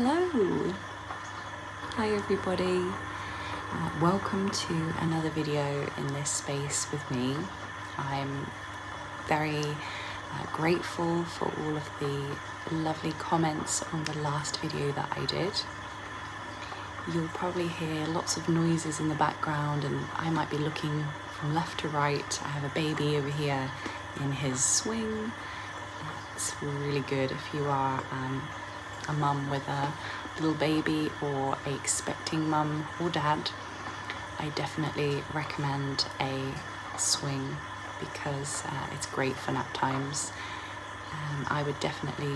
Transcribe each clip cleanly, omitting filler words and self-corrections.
Hello! Hi everybody. Welcome to another video in this space with me. I'm very grateful for all of the lovely comments on the last video that I did. You'll probably hear lots of noises in the background and I might be looking from left to right. I have a baby over here in his swing. It's really good if you are a mum with a little baby or a expecting mum or dad. I definitely recommend a swing because it's great for nap times. I would definitely,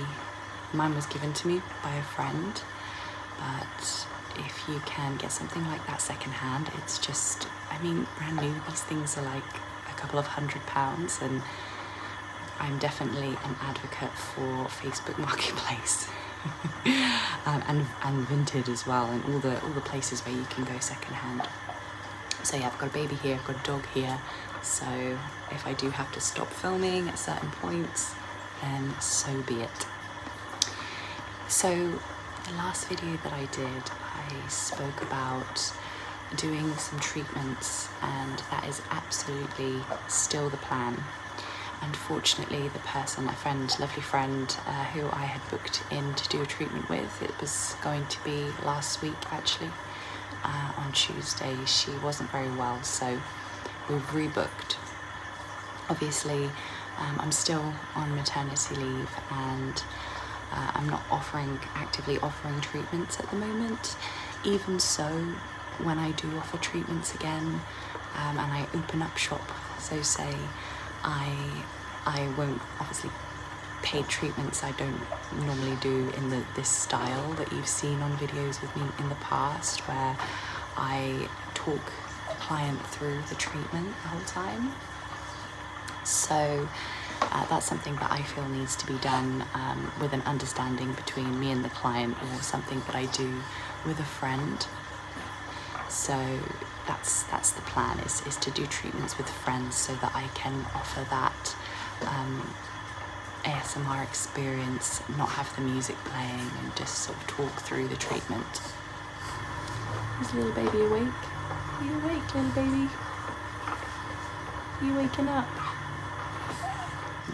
mine was given to me by a friend, but if you can get something like that secondhand, it's just, I mean, brand new. These things are like a couple of £100, and I'm definitely an advocate for Facebook Marketplace. and Vinted as well, and all the places where you can go secondhand. So yeah, I've got a baby here, I've got a dog here, so if I do have to stop filming at certain points, then so be it. So the last video that I did, I spoke about doing some treatments, and that is absolutely still the plan. Unfortunately, the person, a friend, lovely friend, who I had booked in to do a treatment with, it was going to be last week actually, on Tuesday. She wasn't very well, so we've rebooked. Obviously, I'm still on maternity leave, and I'm not actively offering treatments at the moment. Even so, when I do offer treatments again, and I open up shop, so say, I won't, obviously paid treatments I don't normally do in this style that you've seen on videos with me in the past, where I talk the client through the treatment the whole time. So that's something that I feel needs to be done with an understanding between me and the client, or something that I do with a friend. So that's the plan, is to do treatments with friends so that I can offer that ASMR experience, not have the music playing, and just sort of talk through the treatment. Is little baby awake? Are you awake, little baby? Are you waking up?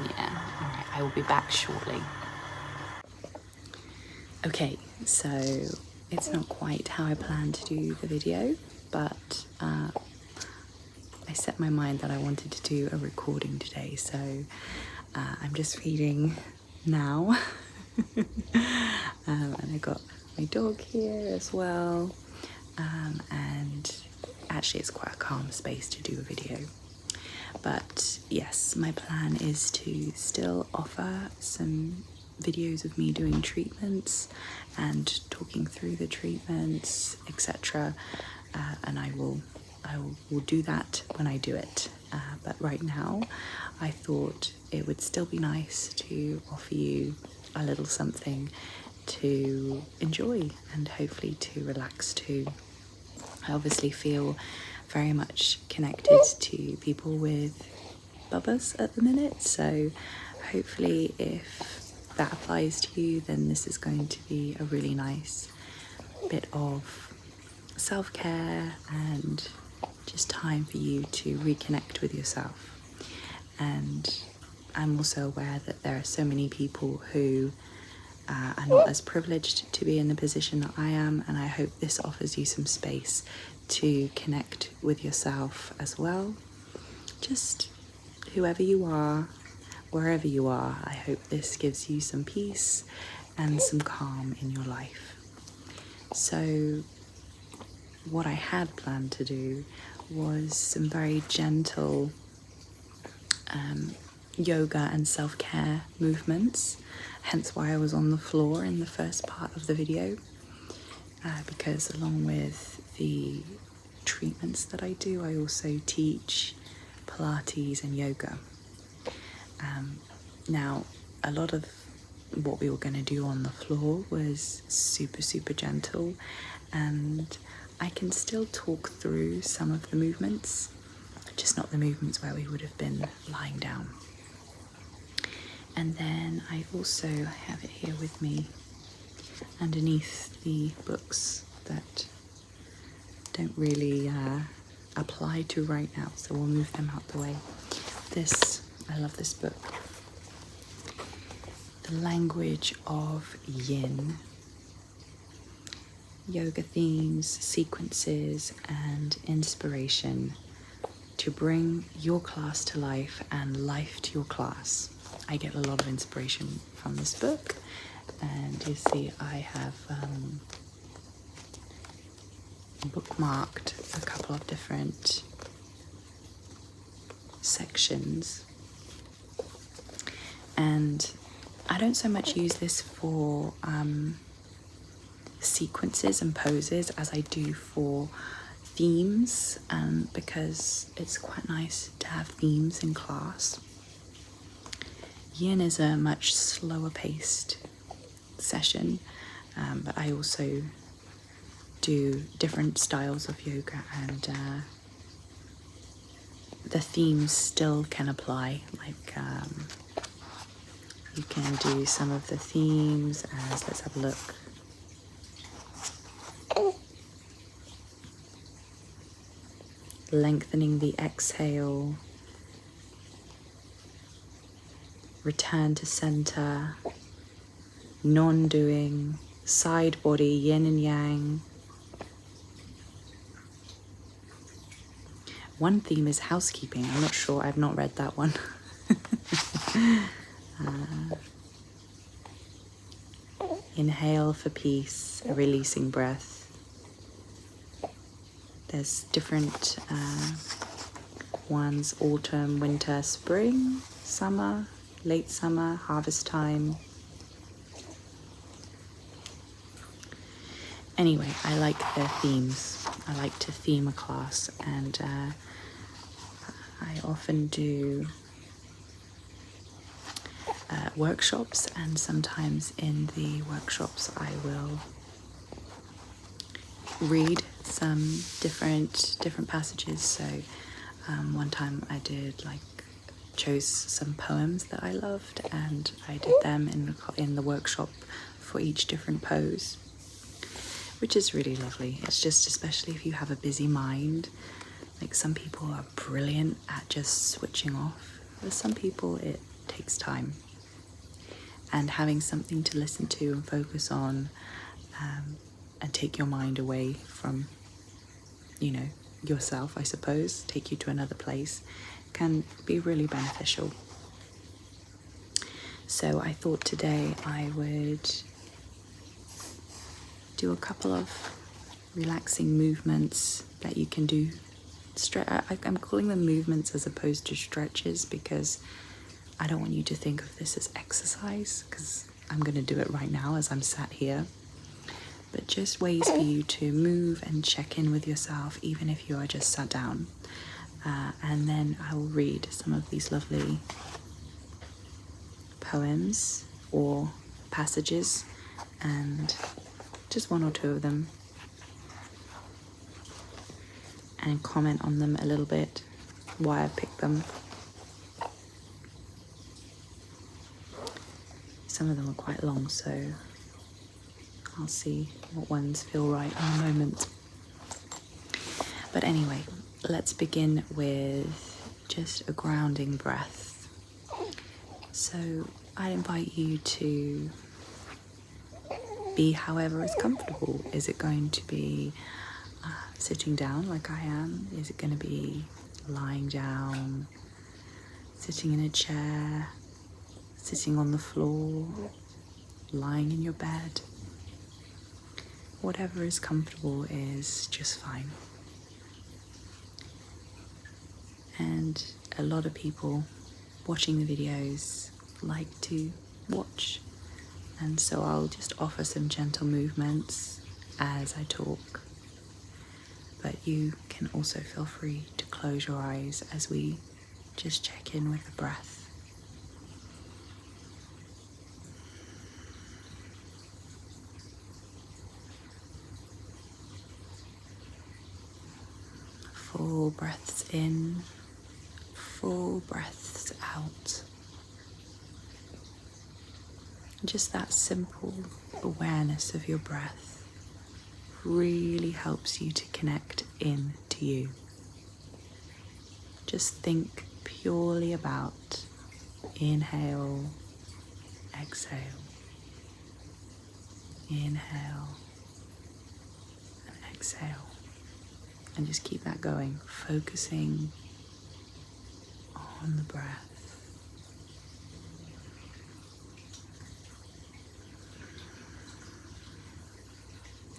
Yeah, alright, I will be back shortly. Okay, so it's not quite how I planned to do the video, but I set my mind that I wanted to do a recording today, so I'm just feeding now. And I got my dog here as well, and actually it's quite a calm space to do a video. But yes, my plan is to still offer some videos of me doing treatments and talking through the treatments, etc. And I will do that when I do it. But right now, I thought it would still be nice to offer you a little something to enjoy and hopefully to relax to. I obviously feel very much connected to people with bubbas at the minute, so hopefully if that applies to you, then this is going to be a really nice bit of self-care and just time for you to reconnect with yourself. And I'm also aware that there are so many people who are not as privileged to be in the position that I am, and I hope this offers you some space to connect with yourself as well. Just whoever you are, wherever you are, I hope this gives you some peace and some calm in your life. So what I had planned to do was some very gentle yoga and self-care movements, hence why I was on the floor in the first part of the video, because along with the treatments that I do, I also teach Pilates and yoga. Now, a lot of what we were going to do on the floor was super gentle, and I can still talk through some of the movements, just not the movements where we would have been lying down. And then I also have it here with me, underneath the books that don't really apply to right now, so we'll move them out the way. I love this book. The Language of Yin. Yoga themes, sequences, and inspiration to bring your class to life and life to your class. I get a lot of inspiration from this book, and you see I have bookmarked a couple of different sections, and I don't so much use this for sequences and poses as I do for themes, because it's quite nice to have themes in class. Yin is a much slower paced session, but I also do different styles of yoga, and the themes still can apply. Like you can do some of the themes as, let's have a look. Lengthening the exhale, return to center, non-doing, side body, yin and yang. One theme is housekeeping. I'm not sure, I've not read that one. Inhale for peace, a releasing breath. There's different ones: autumn, winter, spring, summer, late summer, harvest time. Anyway, I like their themes. I like to theme a class, and I often do workshops, and sometimes in the workshops I will read some different passages. So one time I did chose some poems that I loved, and I did them in the workshop for each different pose, which is really lovely. It's just, especially if you have a busy mind, like some people are brilliant at just switching off. With some people it takes time, and having something to listen to and focus on, and take your mind away from, yourself, I suppose, take you to another place, can be really beneficial. So I thought today I would do a couple of relaxing movements that you can do. I'm calling them movements as opposed to stretches, because I don't want you to think of this as exercise, because I'm going to do it right now as I'm sat here. But just ways for you to move and check in with yourself, even if you are just sat down. And then I will read some of these lovely poems or passages, and just one or two of them, and comment on them a little bit, why I picked them. Some of them are quite long, so I'll see what ones feel right in a moment. But anyway, let's begin with just a grounding breath. So I invite you to be however is comfortable. Is it going to be sitting down like I am? Is it going to be lying down, sitting in a chair, sitting on the floor, lying in your bed? Whatever is comfortable is just fine. And a lot of people watching the videos like to watch, and so I'll just offer some gentle movements as I talk. But you can also feel free to close your eyes as we just check in with the breath. Full breaths in, full breaths out. Just that simple awareness of your breath really helps you to connect in to you. Just think purely about inhale, exhale, inhale and exhale, and just keep that going, focusing on the breath.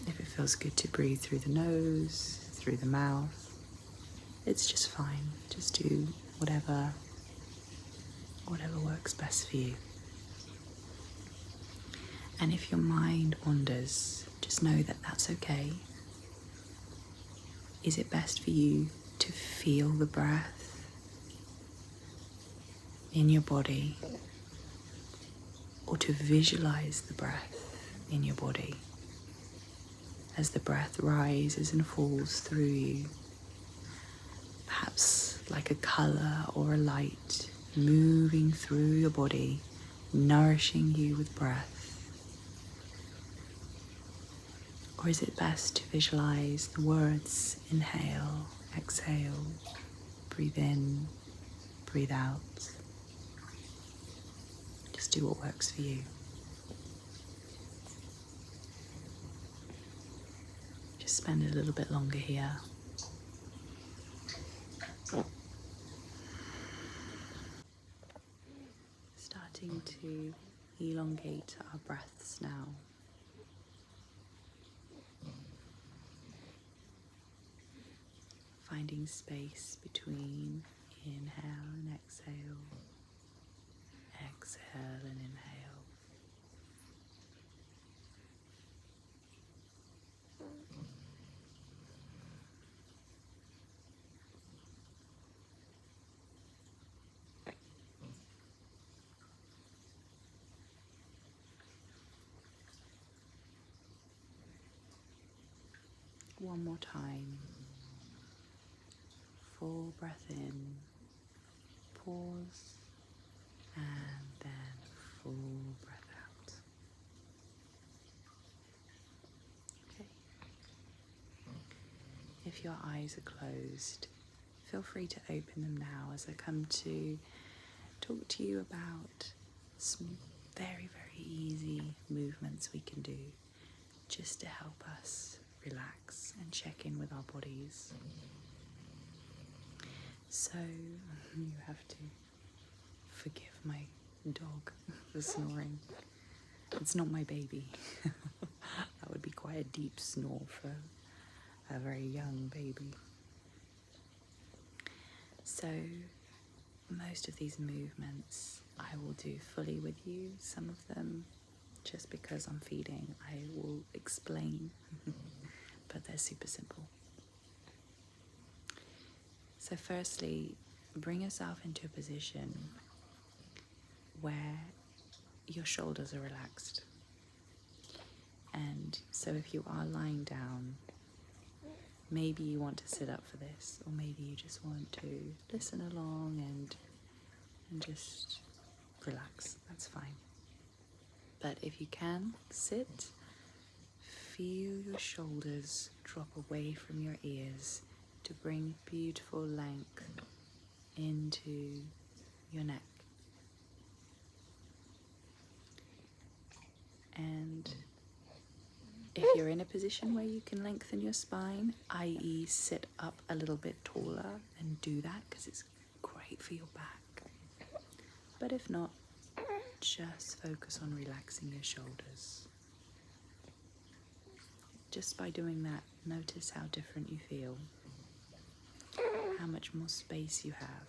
If it feels good to breathe through the nose, through the mouth, it's just fine. Just do whatever works best for you. And if your mind wanders, just know that that's okay. Is it best for you to feel the breath in your body, or to visualize the breath in your body as the breath rises and falls through you? Perhaps like a color or a light moving through your body, nourishing you with breath. Or is it best to visualize the words inhale, exhale, breathe in, breathe out? Just do what works for you. Just spend a little bit longer here. Starting to elongate our breaths now. Finding space between inhale and exhale, exhale and inhale. One more time. Full breath in, pause, and then full breath out. Okay. If your eyes are closed, feel free to open them now as I come to talk to you about some very, very easy movements we can do just to help us relax and check in with our bodies. So you have to forgive my dog for snoring. It's not my baby. That would be quite a deep snore for a very young baby. So most of these movements I will do fully with you. Some of them, just because I'm feeding, I will explain, but they're super simple. So firstly, bring yourself into a position where your shoulders are relaxed. And so if you are lying down, maybe you want to sit up for this, or maybe you just want to listen along and just relax. That's fine. But if you can, sit, feel your shoulders drop away from your ears to bring beautiful length into your neck. And if you're in a position where you can lengthen your spine, i.e. sit up a little bit taller, then do that because it's great for your back. But if not, just focus on relaxing your shoulders. Just by doing that, notice how different you feel, how much more space you have.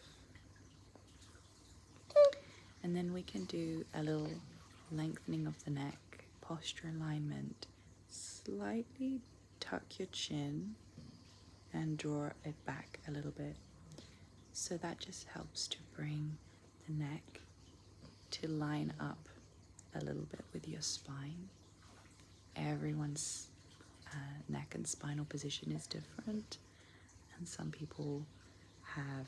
And then we can do a little lengthening of the neck, posture alignment. Slightly tuck your chin and draw it back a little bit. So that just helps to bring the neck to line up a little bit with your spine. Everyone's neck and spinal position is different, and some people have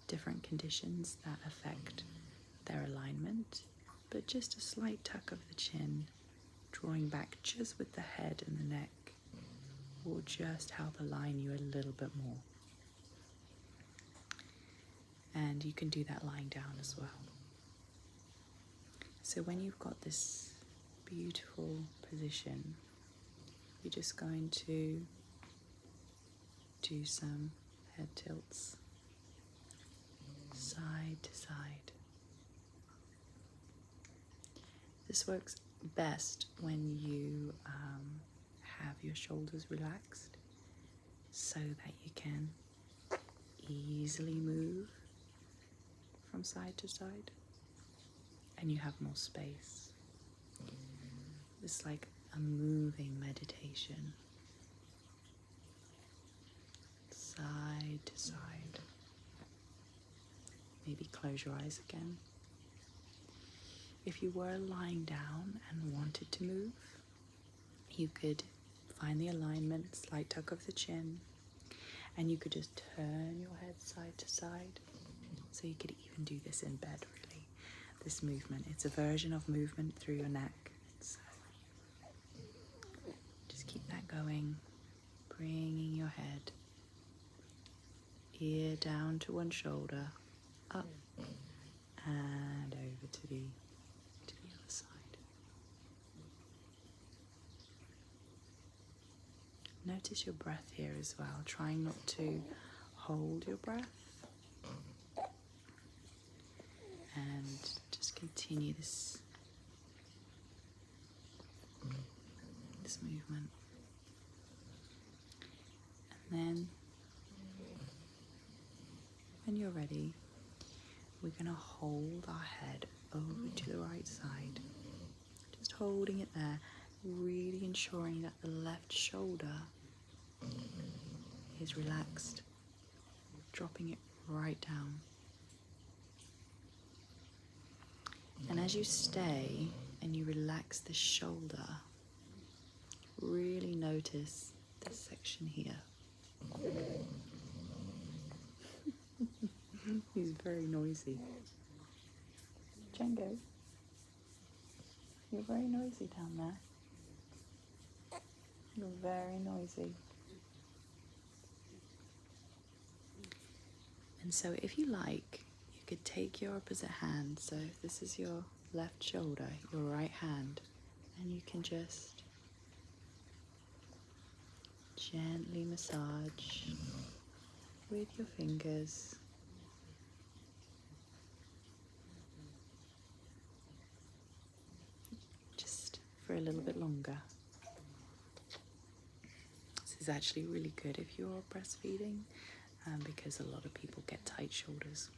different conditions that affect their alignment. but just a slight tuck of the chin, drawing back just with the head and the neck will just help align you a little bit more. And you can do that lying down as well. So when you've got this beautiful position, you're just going to do some head tilts, side to side. This works best when you have your shoulders relaxed so that you can easily move from side to side and you have more space. It's like a moving meditation, side to side. Maybe close your eyes again. If you were lying down and wanted to move, you could find the alignment, slight tuck of the chin, and you could just turn your head side to side. So you could even do this in bed, really. This movement, it's a version of movement through your neck. So just keep that going, bringing your head, ear down to one shoulder, up and over to the other side. Notice your breath here as well, trying not to hold your breath. And just continue this movement. And then when you're ready, we're going to hold our head over to the right side. Just holding it there, really ensuring that the left shoulder is relaxed, dropping it right down. And as you stay and you relax the shoulder, really notice this section here. He's very noisy. Django, you're very noisy down there. You're very noisy. And so if you like, you could take your opposite hand. So if this is your left shoulder, your right hand, and you can just gently massage with your fingers. Just for a little bit longer. This is actually really good if you're breastfeeding, because a lot of people get tight shoulders.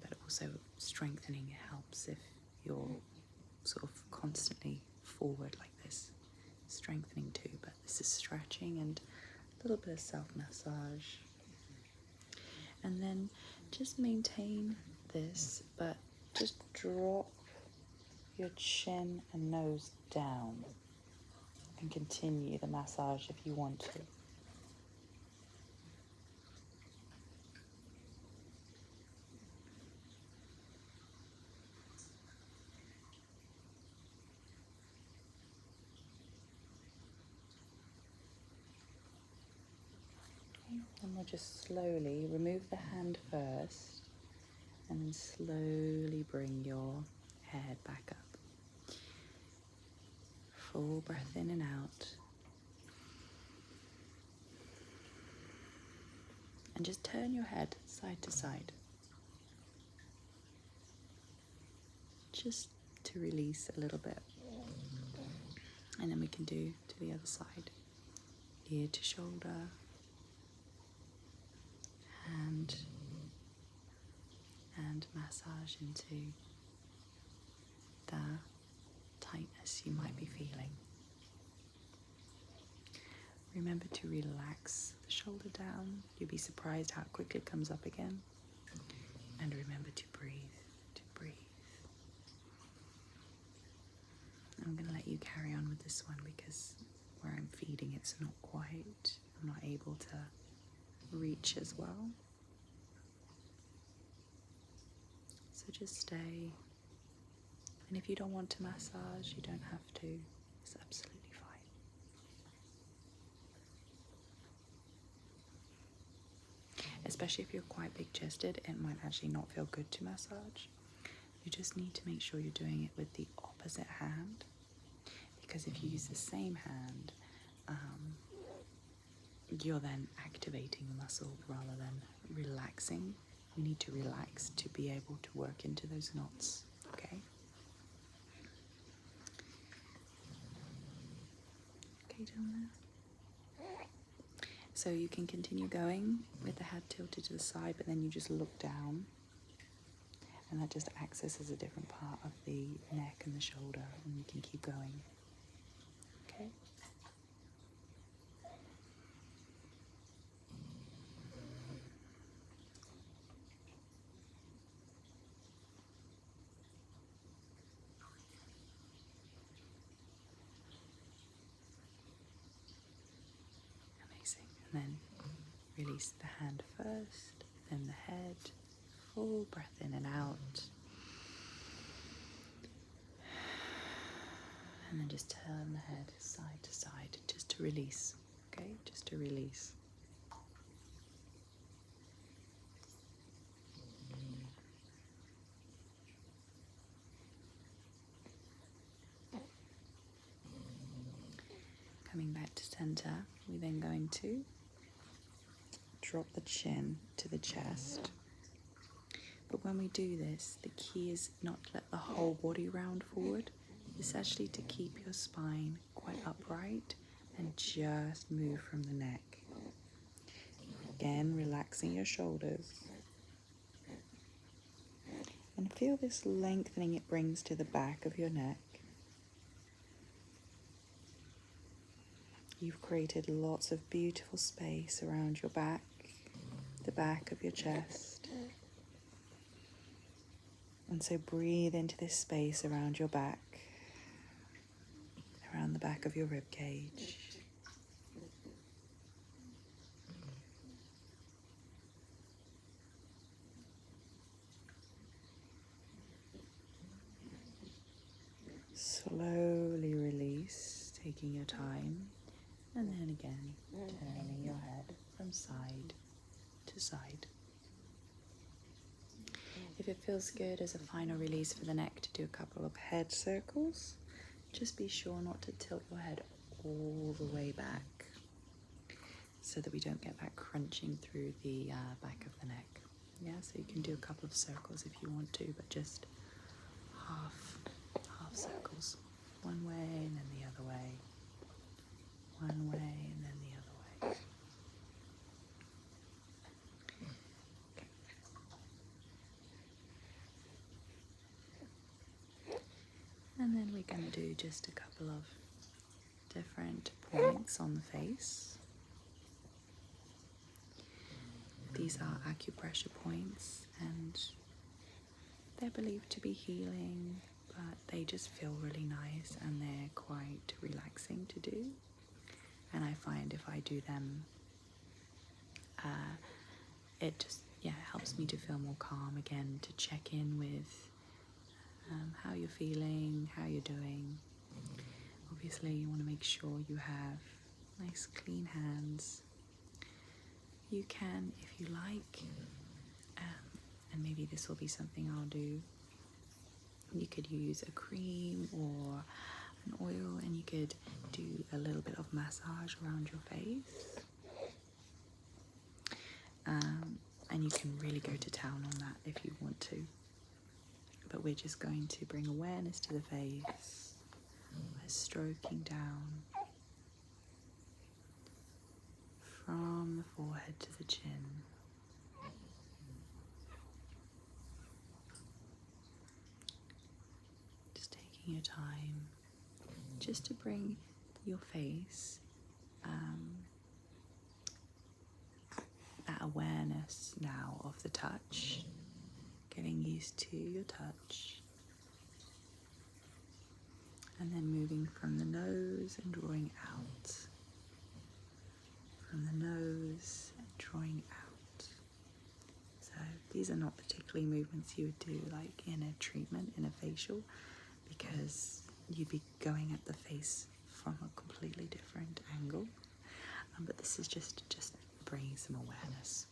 But also strengthening helps if you're sort of constantly forward like this. Strengthening too, but this is stretching and a little bit of self-massage. And then just maintain this, but just drop your chin and nose down and continue the massage if you want to. And we'll just slowly remove the hand first and then slowly bring your head back up. Full breath in and out. And just turn your head side to side. Just to release a little bit. And then we can do to the other side. Ear to shoulder. And massage into the tightness you might be feeling. Remember to relax the shoulder down. You'll be surprised how quickly it comes up again. And remember to breathe, I'm going to let you carry on with this one because where I'm feeding it's not quite, I'm not able to reach as well. So just stay And if you don't want to massage, you don't have to. It's absolutely fine. Especially if you're quite big-chested, it might actually not feel good to massage. You just need to make sure you're doing it with the opposite hand, because if you use the same hand, you're then activating the muscle rather than relaxing. You need to relax to be able to work into those knots, okay? Okay, down there. So you can continue going with the head tilted to the side, but then you just look down, and that just accesses a different part of the neck and the shoulder, and you can keep going, okay? Amazing. And then release the hand first, then the head. Full breath in and out. And then just turn the head side to side, just to release, okay? Just to release. Coming back to center, we're then going to drop the chin to the chest. But when we do this, the key is not to let the whole body round forward. It's actually to keep your spine quite upright and just move from the neck. Again, relaxing your shoulders. And feel this lengthening it brings to the back of your neck. You've created lots of beautiful space around your back, the back of your chest. And so breathe into this space around your back, around the back of your rib cage. Slowly release, taking your time, and then again turning your head from side to side. If it feels good as a final release for the neck to do a couple of head circles, just be sure not to tilt your head all the way back so that we don't get that crunching through the back of the neck. Yeah, so you can do a couple of circles if you want to, but just half circles. One way and then the other way. One way and then the other way. Okay. And then we're going to do just a couple of different points on the face. These are acupressure points, and they're believed to be healing, but they just feel really nice and they're quite relaxing to do. And I find if I do them, it just helps me to feel more calm again, to check in with how you're feeling, how you're doing. Obviously you want to make sure you have nice clean hands. You can, if you like, and maybe this will be something I'll do, you could use a cream or an oil, and you could do a little bit of massage around your face. And you can really go to town on that if you want to. But we're just going to bring awareness to the face by stroking down from the forehead to the chin. Just taking your time just to bring your face that awareness now of the touch, getting used to your touch, and then moving from the nose and drawing out, from the nose and drawing out. So these are not particularly movements you would do like in a treatment, in a facial, because you'd be going at the face from a completely different angle. But this is just bringing some awareness.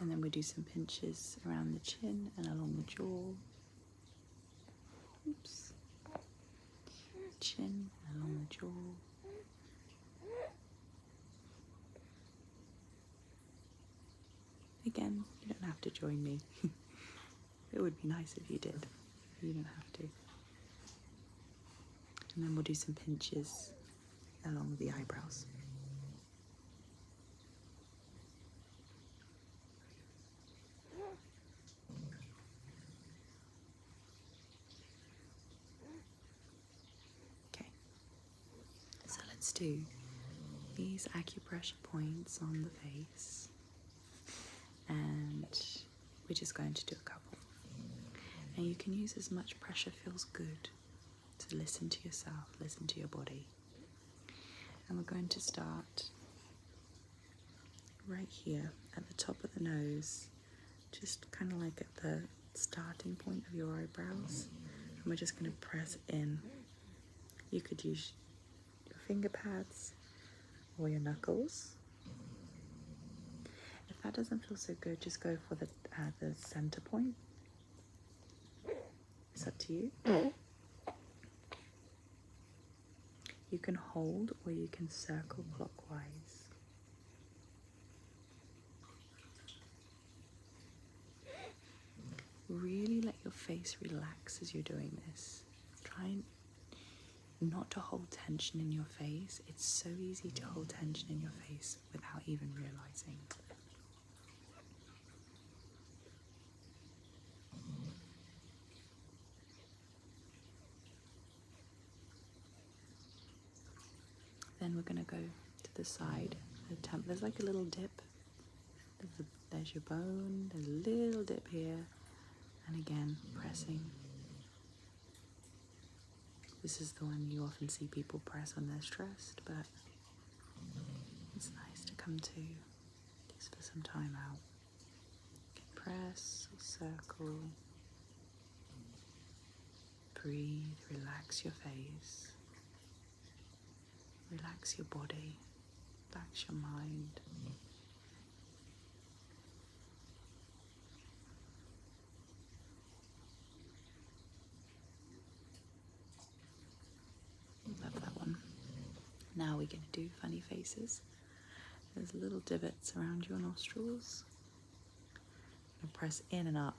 And then we do some pinches around the chin and along the jaw. Oops. Chin and along the jaw. Again, you don't have to join me. It would be nice if you did. You don't have to. And then we'll do some pinches along the eyebrows. Okay. So let's do these acupressure points on the face. And we're just going to do a couple. And you can use as much pressure feels good to listen to yourself, listen to your body. And we're going to start right here at the top of the nose, just kind of like at the starting point of your eyebrows. And we're just going to press in. You could use your finger pads or your knuckles. If that doesn't feel so good, just go for the center point. It's up to you. You can hold or you can circle clockwise. Really let your face relax as you're doing this. Try not to hold tension in your face. It's so easy to hold tension in your face without even realizing. Then we're going to go to the side. There's like a little dip. There's your bone. There's a little dip here. And again, pressing. This is the one you often see people press when they're stressed, but it's nice to come to just for some time out. Press, circle, breathe, relax your face, relax your body, relax your mind. Love that one. Now we're going to do funny faces. There's little divots around your nostrils. And press in and up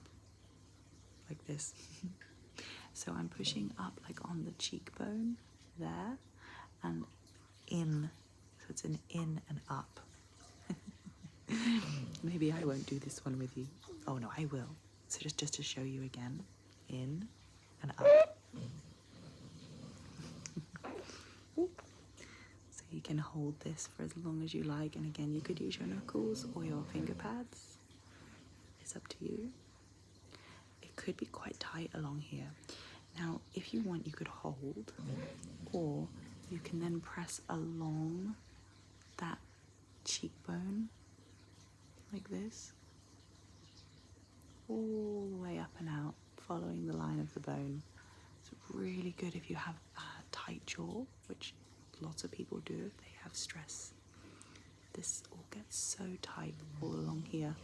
like this. So I'm pushing up like on the cheekbone there and in. So it's an in and up. Maybe I won't do this one with you. Oh no, I will. So just to show you again. In and up. So you can hold this for as long as you like. And again, you could use your knuckles or your finger pads. It's up to you. It could be quite tight along here. Now, if you want, you could hold, or you can then press along that cheekbone, like this, all the way up and out, following the line of the bone. It's really good if you have a tight jaw, which lots of people do if they have stress. This all gets so tight all along here.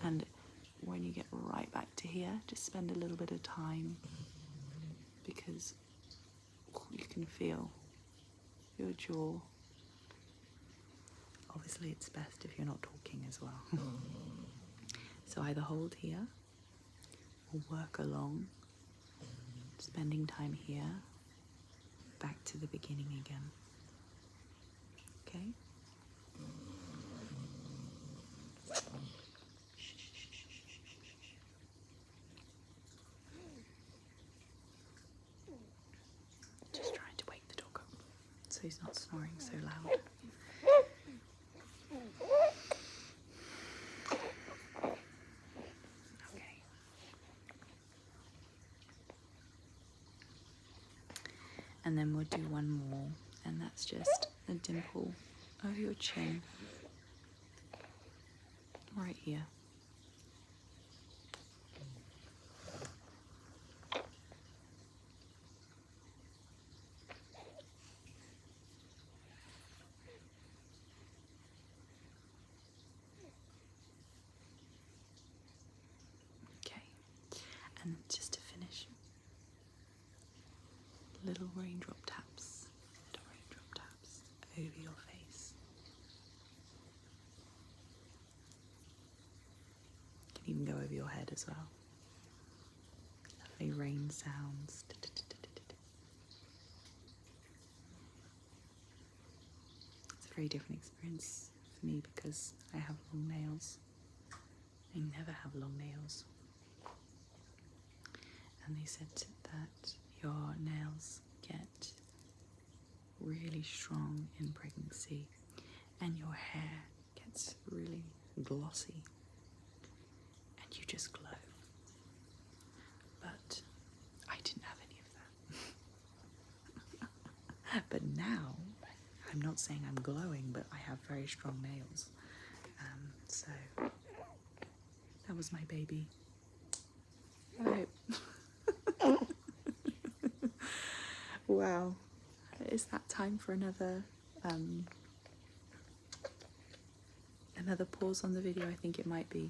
And when you get right back to here, just spend a little bit of time, because you can feel your jaw. Obviously it's best if you're not talking as well. So either hold here or work along, spending time here, back to the beginning again. Okay? Just trying to wake the dog up so he's not snoring so loud. Okay. And then we'll do one more, and that's just the dimple over your chin, right here. Okay, and just to finish, little raindrop taps over your face. You can even go over your head as well. Lovely rain sounds. It's a very different experience for me because I have long nails. I never have long nails. And they said that your nails get really strong in pregnancy and your hair gets really glossy and you just glow. But I didn't have any of that. But now, I'm not saying I'm glowing, but I have very strong nails. So that was my baby. I hope. Wow. Is that time for another pause on the video? I think it might be.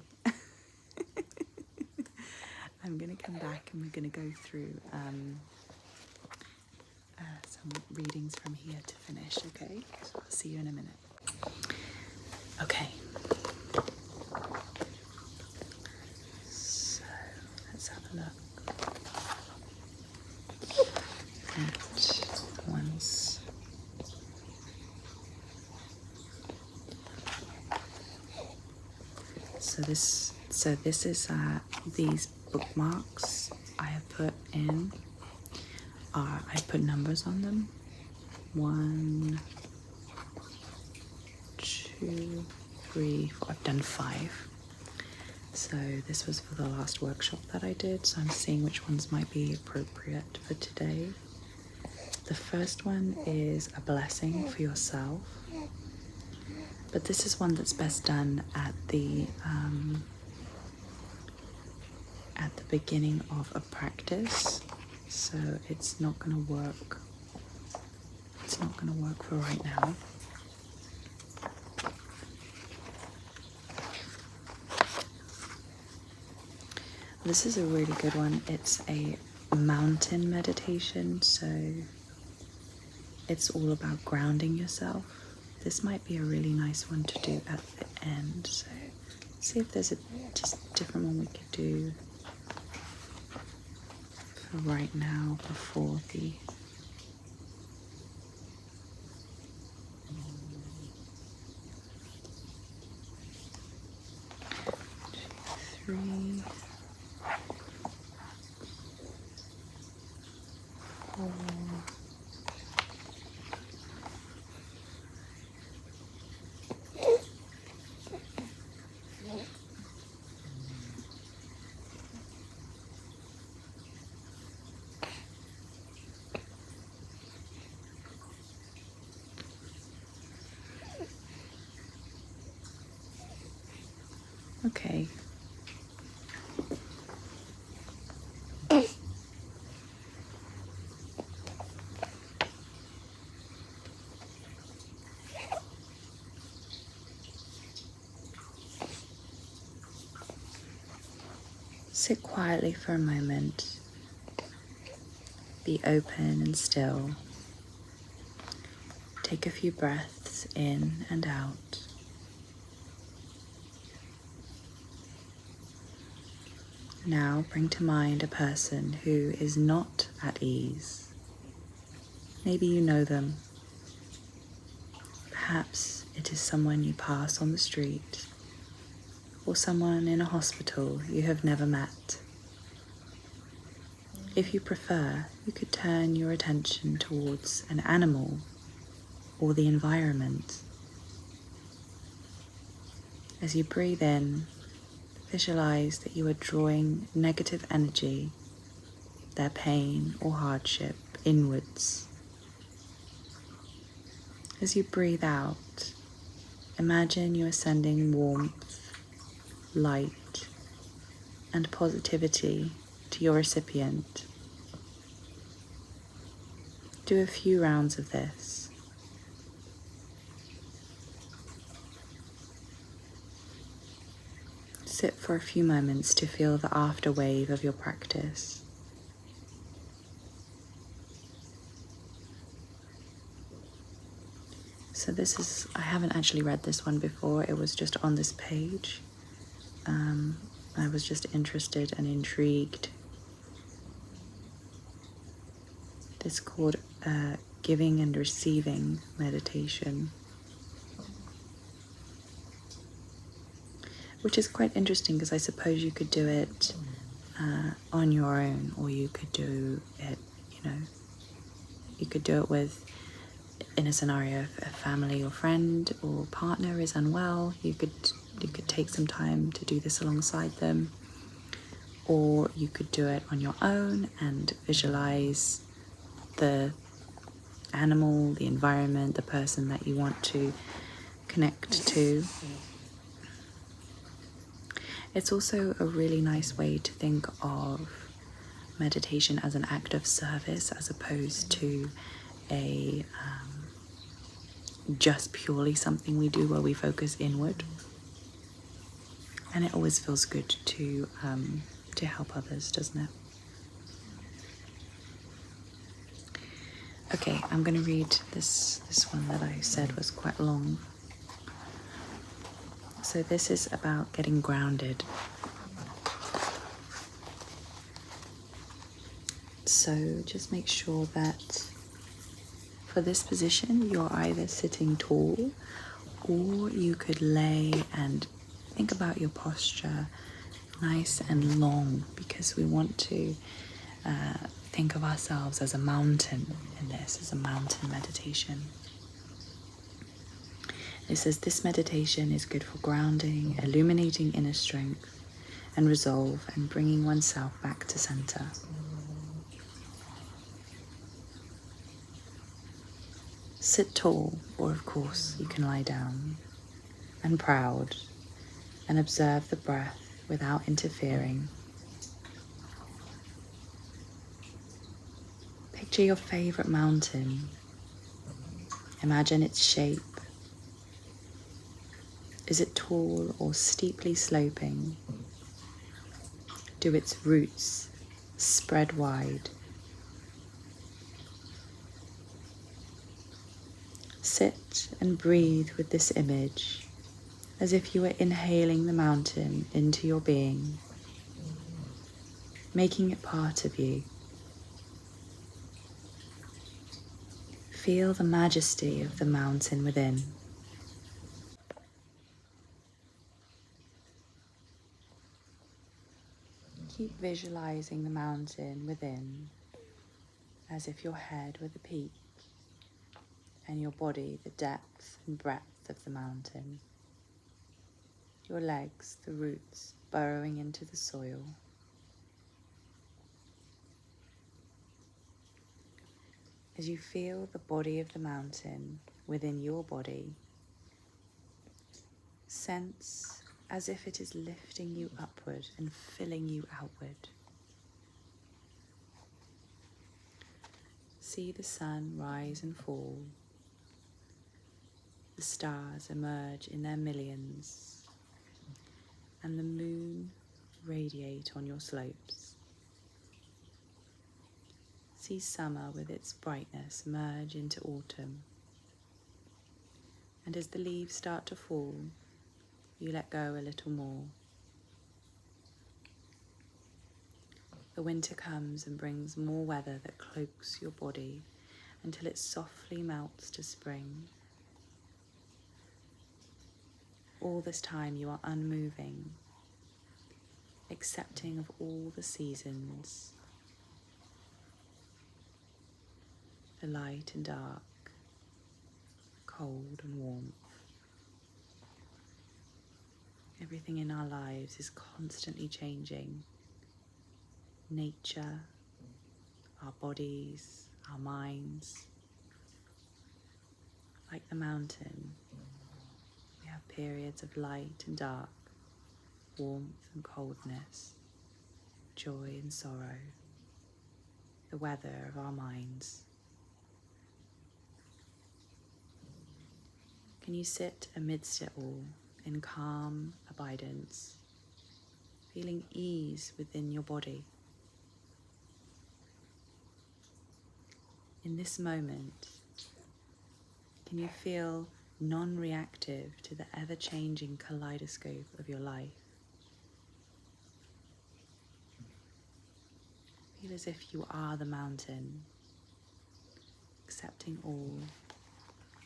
I'm going to come back and we're going to go through some readings from here to finish, okay? So I'll see you in a minute. Okay. So let's have a look at ones. So this is these bookmarks I have put in. I put numbers on them. 1, 2, 3, 4. I've done 5. So this was for the last workshop that I did. So I'm seeing which ones might be appropriate for today. The first one is a blessing for yourself. But this is one that's best done at the beginning of a practice. So it's not going to work. It's not going to work for right now. This is a really good one. It's a mountain meditation, so it's all about grounding yourself. This might be a really nice one to do at the end. So see if there's a just different one we could do for right now before the 2, 3, 4. Okay. Sit quietly for a moment. Be open and still. Take a few breaths in and out. Now bring to mind a person who is not at ease. Maybe you know them. Perhaps it is someone you pass on the street, or someone in a hospital you have never met. If you prefer, you could turn your attention towards an animal or the environment. As you breathe in, visualize that you are drawing negative energy, their pain or hardship, inwards. As you breathe out, imagine you are sending warmth, light, and positivity to your recipient. Do a few rounds of this. Sit for a few moments to feel the after wave of your practice. So I haven't actually read this one before, it was just on this page. I was just interested and intrigued. This is called Giving and Receiving Meditation, which is quite interesting because I suppose you could do it on your own, or you could do it, you could do it in a scenario if a family or friend or partner is unwell. You could take some time to do this alongside them, or you could do it on your own and visualize the animal, the environment, the person that you want to connect to. It's also a really nice way to think of meditation as an act of service, as opposed to just purely something we do where we focus inward. And it always feels good to help others, doesn't it? Okay, I'm going to read this one that I said was quite long. So this is about getting grounded. So just make sure that for this position, you're either sitting tall, or you could lay and think about your posture nice and long, because we want to think of ourselves as a mountain in this, as a mountain meditation. It says this meditation is good for grounding, illuminating inner strength and resolve, and bringing oneself back to center. Sit tall, or of course you can lie down, and proud, and observe the breath without interfering. Picture your favorite mountain. Imagine its shape. Is it tall or steeply sloping? Do its roots spread wide? Sit and breathe with this image, as if you were inhaling the mountain into your being, making it part of you. Feel the majesty of the mountain within. Keep visualizing the mountain within, as if your head were the peak and your body the depth and breadth of the mountain. Your legs, the roots burrowing into the soil. As you feel the body of the mountain within your body, sense as if it is lifting you upward and filling you outward. See the sun rise and fall. The stars emerge in their millions, and the moon radiate on your slopes. See summer with its brightness merge into autumn. And as the leaves start to fall, you let go a little more. The winter comes and brings more weather that cloaks your body until it softly melts to spring. All this time you are unmoving, accepting of all the seasons, the light and dark, cold and warmth. Everything in our lives is constantly changing. Nature, our bodies, our minds, like the mountain, we have periods of light and dark, warmth and coldness, joy and sorrow, the weather of our minds. Can you sit amidst it all in calm abidance, feeling ease within your body? In this moment, can you feel non-reactive to the ever-changing kaleidoscope of your life? Feel as if you are the mountain, accepting all,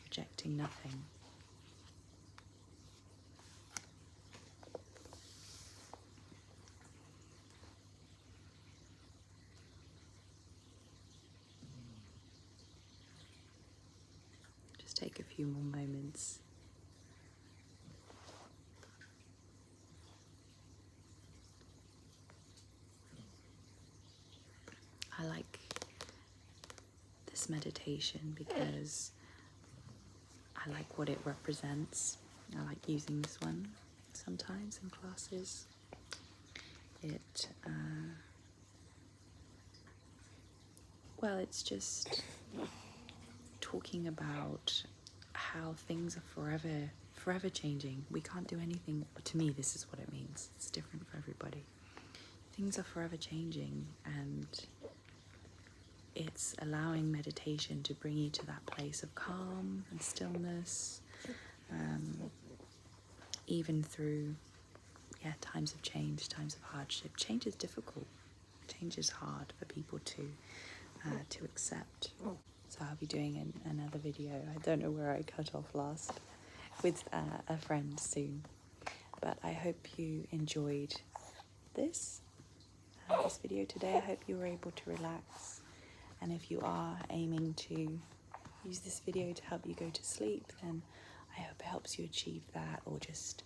rejecting nothing. Just take a few more moments. I like this meditation because I like what it represents. I like using this one sometimes in classes. It's just talking about how things are forever changing. We can't do anything. To me, this is what it means. It's different for everybody. Things are forever changing, and it's allowing meditation to bring you to that place of calm and stillness, even through times of change, times of hardship. Change is difficult. Change is hard for people to accept. So I'll be doing another video. I don't know where I cut off last, with a friend soon. But I hope you enjoyed this video today. I hope you were able to relax. And if you are aiming to use this video to help you go to sleep, then I hope it helps you achieve that, or just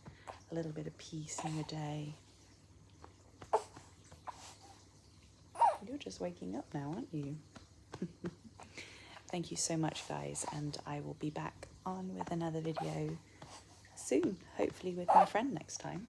a little bit of peace in your day. You're just waking up now, aren't you? Thank you so much, guys, and I will be back on with another video soon, hopefully with my friend next time.